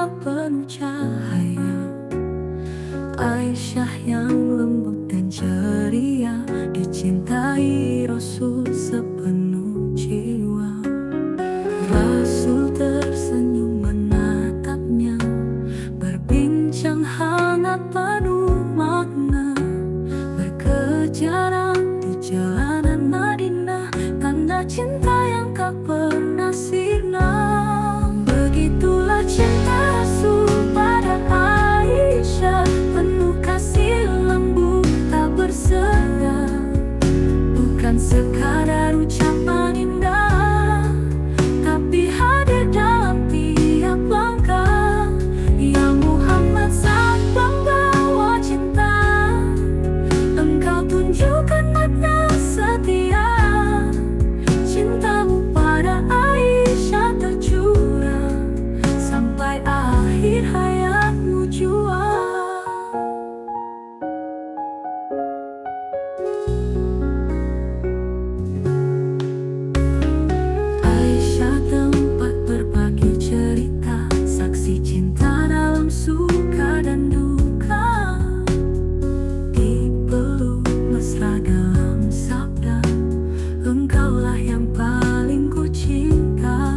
mata penuh cahaya, Aisyah yang lembut dan ceria, dicintai Rasul sepenuh jiwa. Rasul tersenyum menatapnya, berbincang hangat penuh makna, berkejaran di jalanan Madinah, tanda cinta yang tak pernah sirna. Begitulah cinta Rasul pada Aisyah, penuh kasih lembut tak bersenda, bukan sekadar ucapan indah, tapi hadir dalam tiap langkah. Ya Muhammad, sang pembawa cinta, Engkau tunjukkan makna setia. Cintamu pada Aisyah tercurah, sampai akhir hayatmu jua. Aisyah tempat berbagi cerita, saksi cinta dalam suka dan duka, dipeluk mesra dalam sabda, Engkaulah yang paling ku cinta.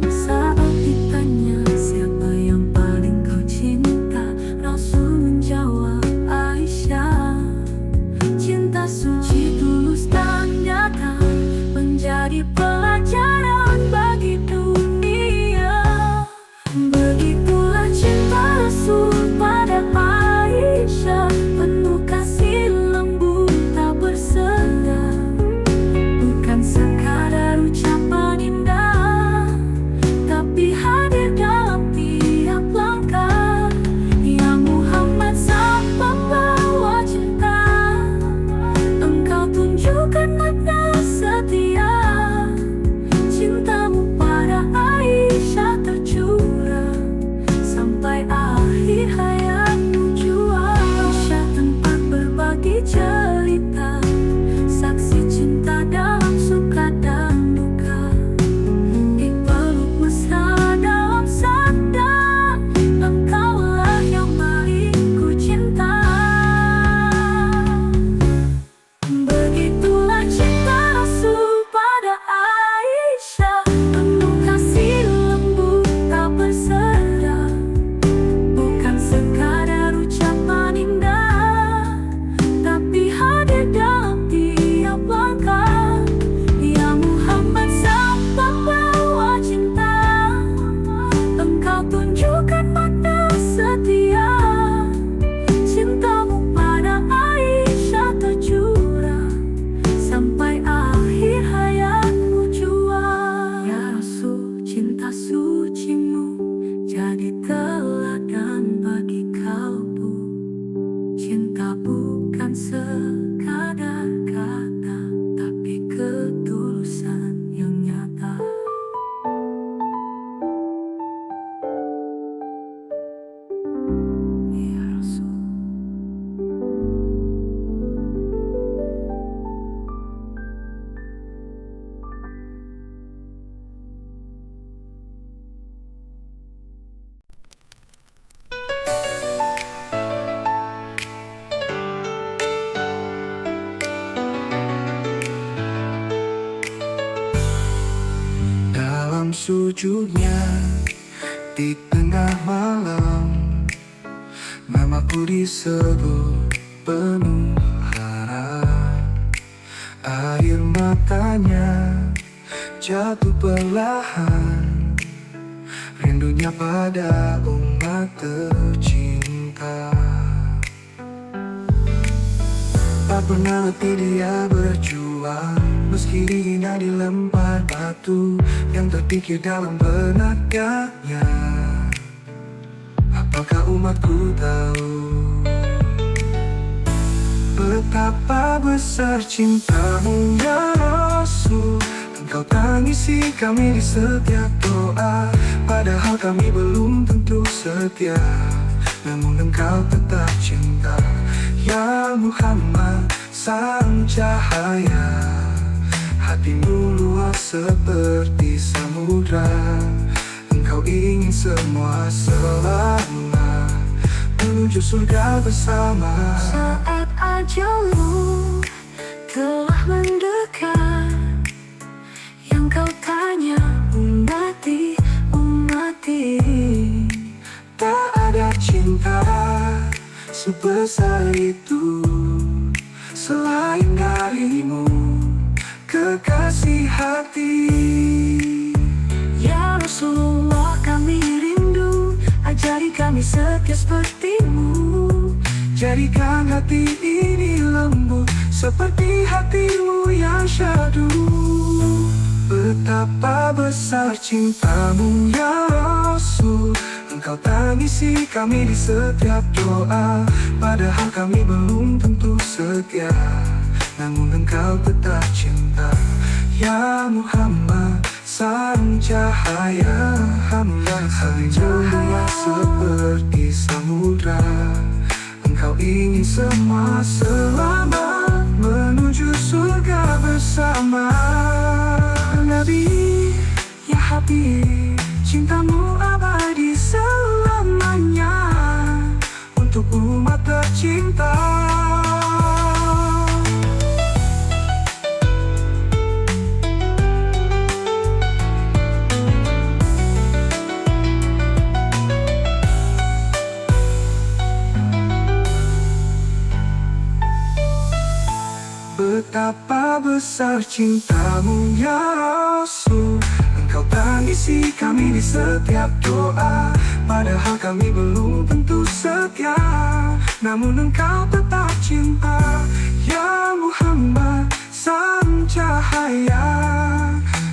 Saat ditanya siapa yang paling kau cinta, Rasul menjawab Aisyah. Cinta suci, tulus dan nyata, menjadi pelajaran bagi dunia. Begitulah cinta Rasul pada Aisyah, penuh kasih lembut tak bersenda, bukan sekadar ucapan indah, tapi hadir dalam tiap langkah. Ya Muhammad, sang pembawa cinta, Engkau tunjukkan makna setia. Cintamu pada Aisyah tercurah, sampai akhir hayatmu jua. Aisyah tempat berbagi cerita, saksi cinta dalam suka dan duka, dipeluk mesra dalam sabda, Engkaulah yang paling ku cinta. Begitulah cinta Rasul pada Aisyah, penuh kasih lembut tak bersenda, bukan sekadar ucapan indah, tapi hadir dalam tiap langkah. Ya Muhammad, sang pembawa cinta, Engkau tunjukkan makna setia. Cintamu pada Aisyah tercurah, sampai akhir hayatmu jua. Ya Rasul, cinta sucimu jadi teladan bagi kalbu. Cinta bukan sekadar kata, tapi ketulusan yang nyata. Ya Rasul. Dalam sujudnya di tengah malam, namaku disebut penuh harap. Air matanya jatuh perlahan, rindunya pada umat tercinta. Tak pernah letih dia berjuang, meski dihina dilempar batu yang terpikir dalam benaknya. Apakah umatku tahu betapa besar cintamu ya Rasul? Engkau tangisi kami di setiap doa, padahal kami belum tentu setia, namun engkau tetap cinta. Ya Muhammad, sang cahaya, hatimu luas seperti samudra. Engkau ingin semua selama menuju surga bersama. Saat ajalmu telah mendekat, yang kau tanya, ummati, ummati, Tak ada cinta sebesar itu selain darimu, kekasih hati. ya Rasulullah kami rindu, ajari kami setia sepertimu. Jadikan hati ini lembut seperti hatimu yang syahdu. Betapa besar cintamu ya Rasul, Engkau tangisi kami di setiap doa. Padahal kami belum tentu setia, namun Engkau tetap cinta. Ya Muhammad, sang cahaya, hamba cahaya seperti samudra. Engkau ingin semua selamat menuju surga bersama. Nabi, ya Habib, cintamu abadi selamanya untuk umat tercinta. Betapa besar cintamu ya Rasul, Engkau tangisi kami di setiap doa. Padahal kami belum tentu setia, namun Engkau tetap cinta. Ya Muhammad, sang cahaya,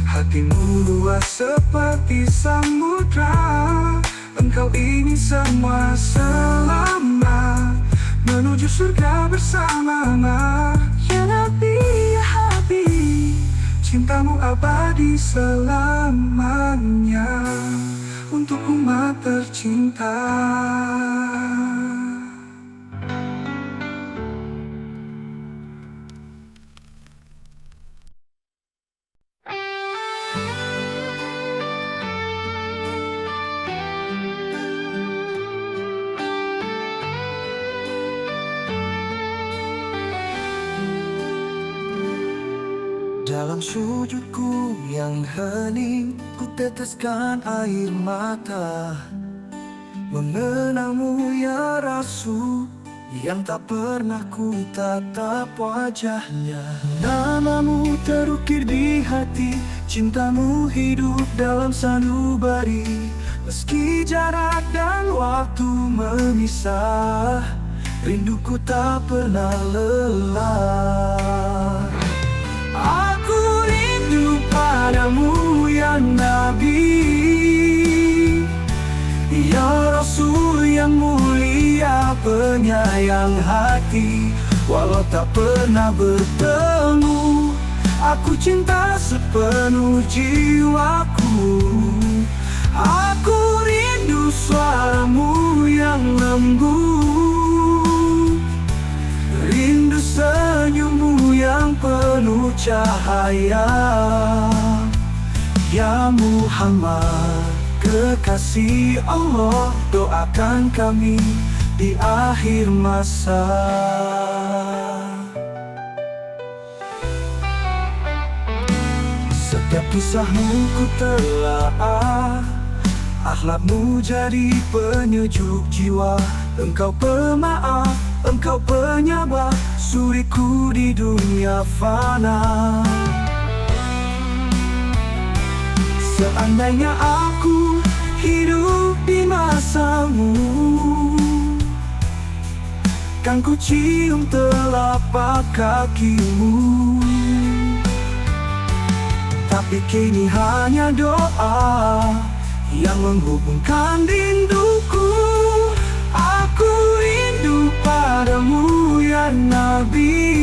hatimu luas seperti samudra. Engkau ingin semua selamat menuju surga bersama. Ya Nabi, ya Habib, Cintamu abadi selamanya untuk umat tercinta. Dalam sujudku yang hening, ku teteskan air mata, mengenangmu ya Rasul, yang tak pernah ku tatap wajahnya. Namamu terukir di hati, cintamu hidup dalam sanubari. Meski jarak dan waktu memisah, rinduku tak pernah lelah. Aku rindu padamu ya Nabi, ya Rasul yang mulia penyayang hati. Walau tak pernah bertemu, aku cinta sepenuh jiwaku. Aku rindu suaramu yang lembut, rindu senyummu yang penuh cahaya. Ya Muhammad, kekasih Allah, doakan kami di akhir masa. Setiap kisahmu ku telaah, akhlakmu jadi penyejuk jiwa. Engkau pemaaf, engkau penyabar, suriku di dunia fana. Seandainya aku hidup di masamu, kan ku cium telapak kakimu. Tapi kini hanya doa yang menghubungkan rinduku. Aku rindu padamu ya Nabi,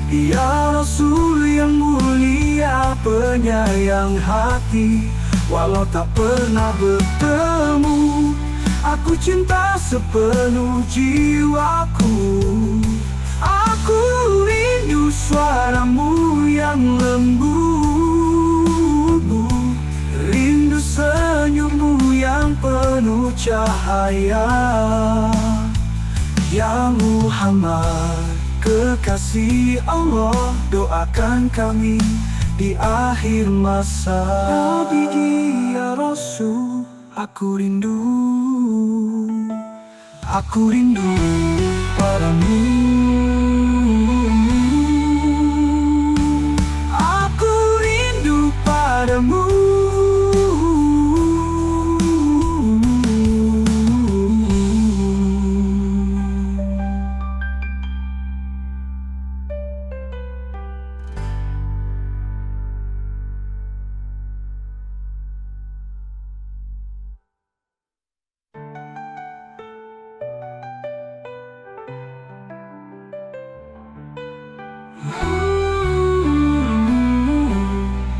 ya Rasul yang mulia penyayang hati. Walau tak pernah bertemu, aku cinta sepenuh jiwaku. Aku rindu suaramu yang lembut, cahaya. Ya Muhammad, kekasih Allah, doakan kami di akhir masa. Nabi ya Rasul, aku rindu padamu. Aku rindu padamu.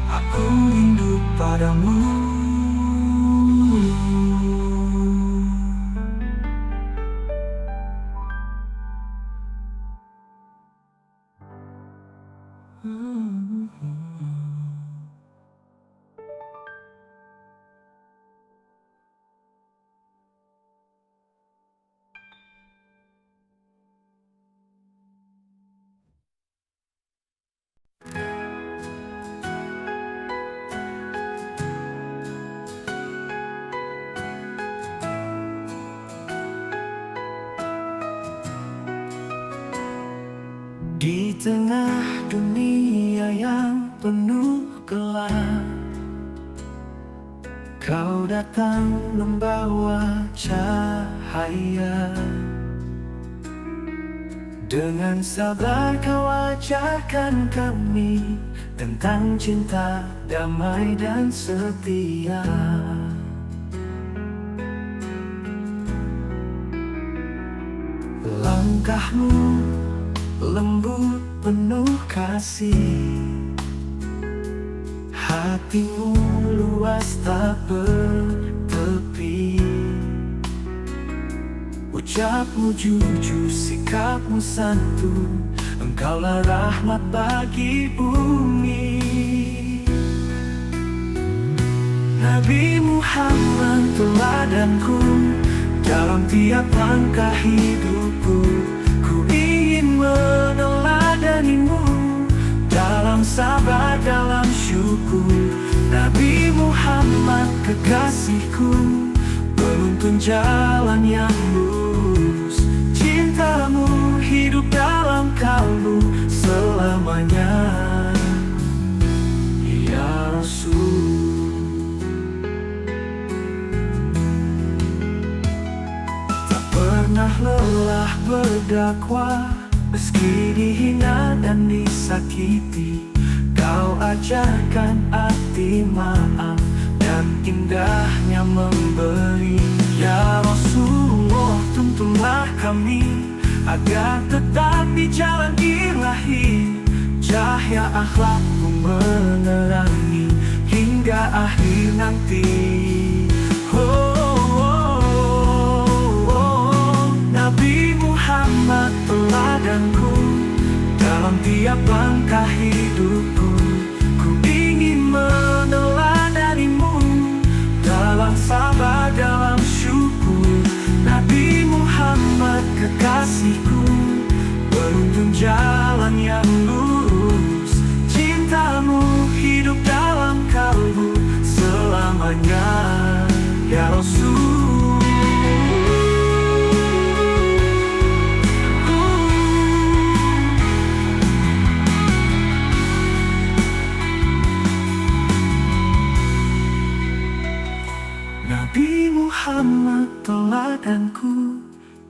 Aku rindu padamu. Di tengah dunia yang penuh gelap, Kau datang membawa cahaya. Dengan sabar Kau ajarkan kami tentang cinta, damai dan setia. Langkahmu lembut penuh kasih, hatimu luas tak bertepi. Ucapmu jujur, sikapmu santun, Engkaulah rahmat bagi bumi. Nabi Muhammad teladanku, dalam tiap langkah hidupku. Ku ingin meneladanimu, dalam sabar, dalam syukur. Nabi Muhammad kekasihku, menuntun jalan yang lurus. Cintamu hidup dalam kalbu selamanya, ya Rasul. Tak pernah lelah berdakwah, meski dihina dan disakiti. Kau ajarkan arti maaf dan indahnya memberi. Ya Rasulullah, tuntunlah kami agar tetap di jalan ilahi. Cahaya akhlakmu menerangi hingga akhir nanti. Nabi Muhammad teladanku, dalam tiap langkah hidupku. Ku ingin meneladanimu, dalam sabar, dalam syukur. Nabi Muhammad kekasihku, menuntun jalan yang lurus. Cintamu hidup dalam kalbu selamanya, ya Rasul. Nabi Muhammad teladanku,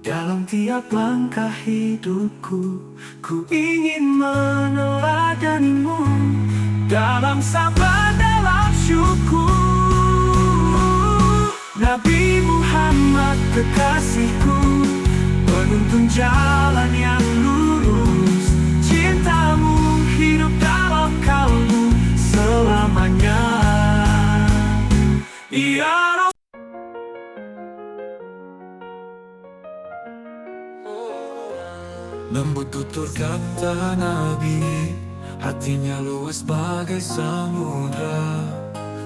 dalam tiap langkah hidupku. Ku ingin meneladanimu, dalam sabar, dalam syukur. Nabi Muhammad kekasihku, menuntun jalan yang lurus. Cintamu hidup dalam kalbu selamanya, ya Rasul. Lembut tutur kata Nabi, hatinya luas bagai samudra.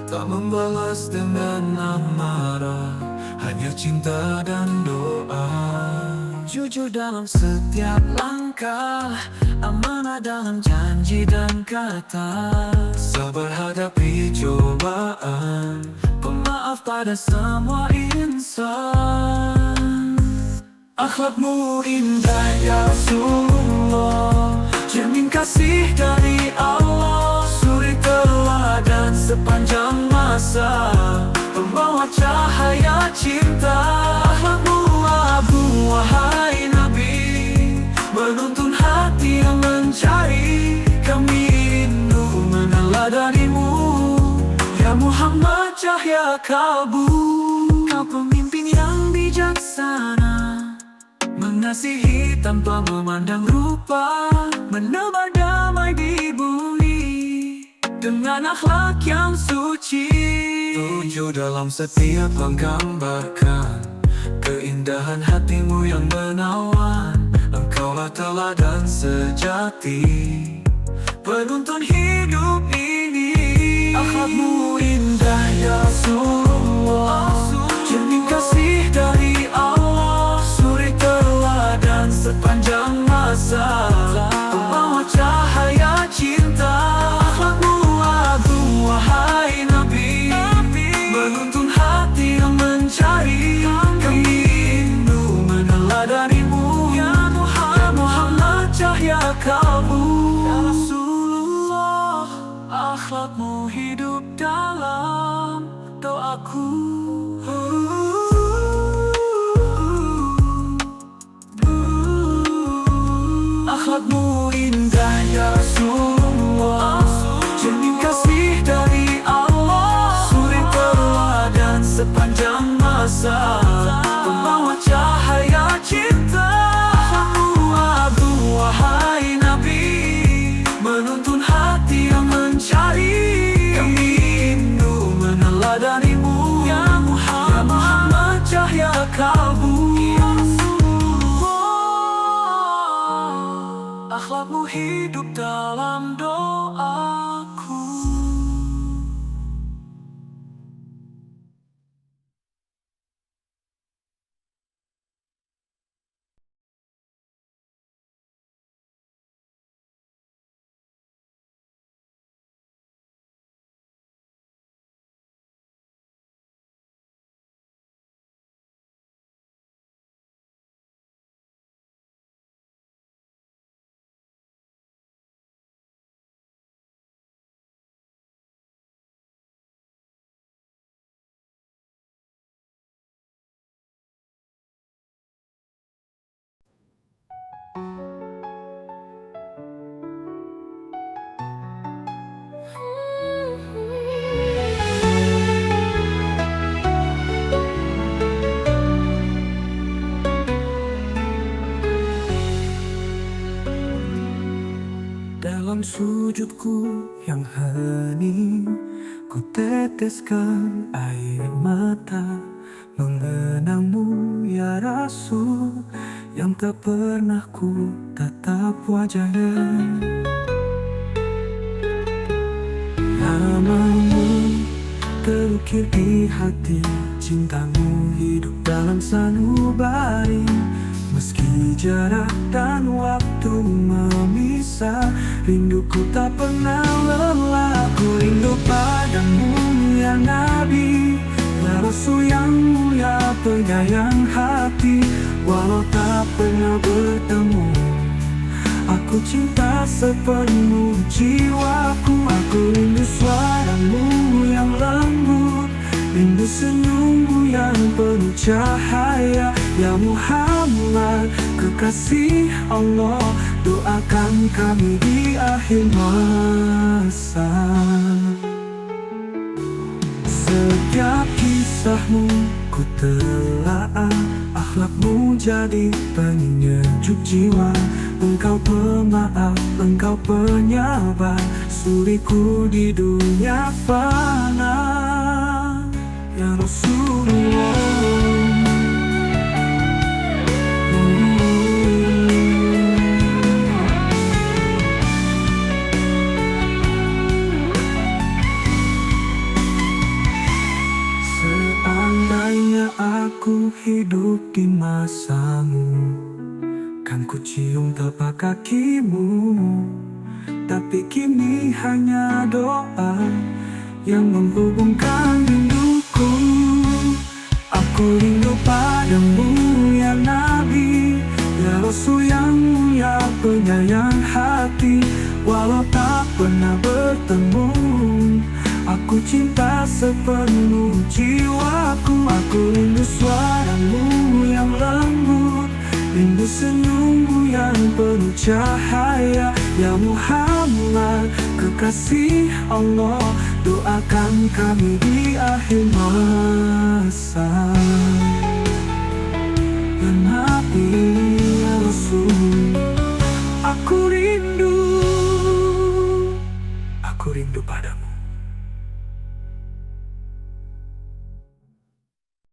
Tak membalas dengan amarah, hanya penuh cinta dan doa. Jujur dalam setiap langkah, amanah dalam janji dan kata, sabar hadapi cobaan, pemaaf pada semua insan. Akhlakmu indah ya Rasulullah, cermin kasih dari Allah, suri teladan sepanjang masa, pembawa cahaya cinta. Akhlakmu abu wahai Nabi, menuntun hati yang mencari. Kami rindu meneladanimu, ya Muhammad cahaya kalbu. Kau pemimpin yang bijaksana, mengasihi tanpa memandang rupa, menebar damai di bumi dengan akhlak yang suci. Tujuh dalam setiap menggambarkan keindahan hatimu yang menawan. Engkaulah teladan sejati, penuntun hidup ini. Akhlakmu indah ya Rasulullah, cermin kasih dari Allah, suri teladan sepanjang masa, pembawa cahaya cinta. Akhlakmu agung wahai Nabi, menuntun hati yang mencari. Kami rindu meneladanimu, ya Muhammad cahaya kalbu. Ya Rasulullah, akhlakmu hidup dalam doaku. Akhlakmu indah ya Rasulullah, cermin kasih dari Allah, suri teladan sepanjang masa, pembawa cahaya cinta. Akhlakmu agung wahai Nabi, menuntun hati yang mencari. Kami rindu meneladanimu, ya Muhammad cahaya kalbu. Akhlakmu hidup dalam doaku. Dalam sujudku yang hening, ku teteskan air mata, mengenangmu ya Rasul, yang tak pernah ku tatap wajahnya. Namamu terukir di hati, cintamu hidup dalam sanubari. Meski jarak dan waktu memisah, rinduku tak pernah lelah. Ku rindu padamu ya Nabi, ya Rasul yang mulia penyayang hati. Walau tak pernah bertemu, aku cinta sepenuh jiwaku. Aku rindu suaramu yang lembut, rindu senyummu yang penuh cahaya. Ya Muhammad, kekasih Allah, doakan kami di akhir masa. Setiap kisahmu ku telaah, akhlakmu jadi penyejuk jiwa. Engkau pemaaf, engkau penyabar, suriku di dunia fana. Ya Rasulullah, seandainya aku hidup di masamu. Kan ku cium telapak kakimu, tapi kini hanya doa yang menghubungkan rinduku. Aku rindu padamu ya Nabi, ya Rasul yang mulia penyayang hati. Walau tak pernah bertemu, aku cinta sepenuh jiwaku. Aku rindu suaramu yang lembut, rindu senyummu yang penuh cahaya. Ya Muhammad, kekasih Allah, doakan kami di akhir masa.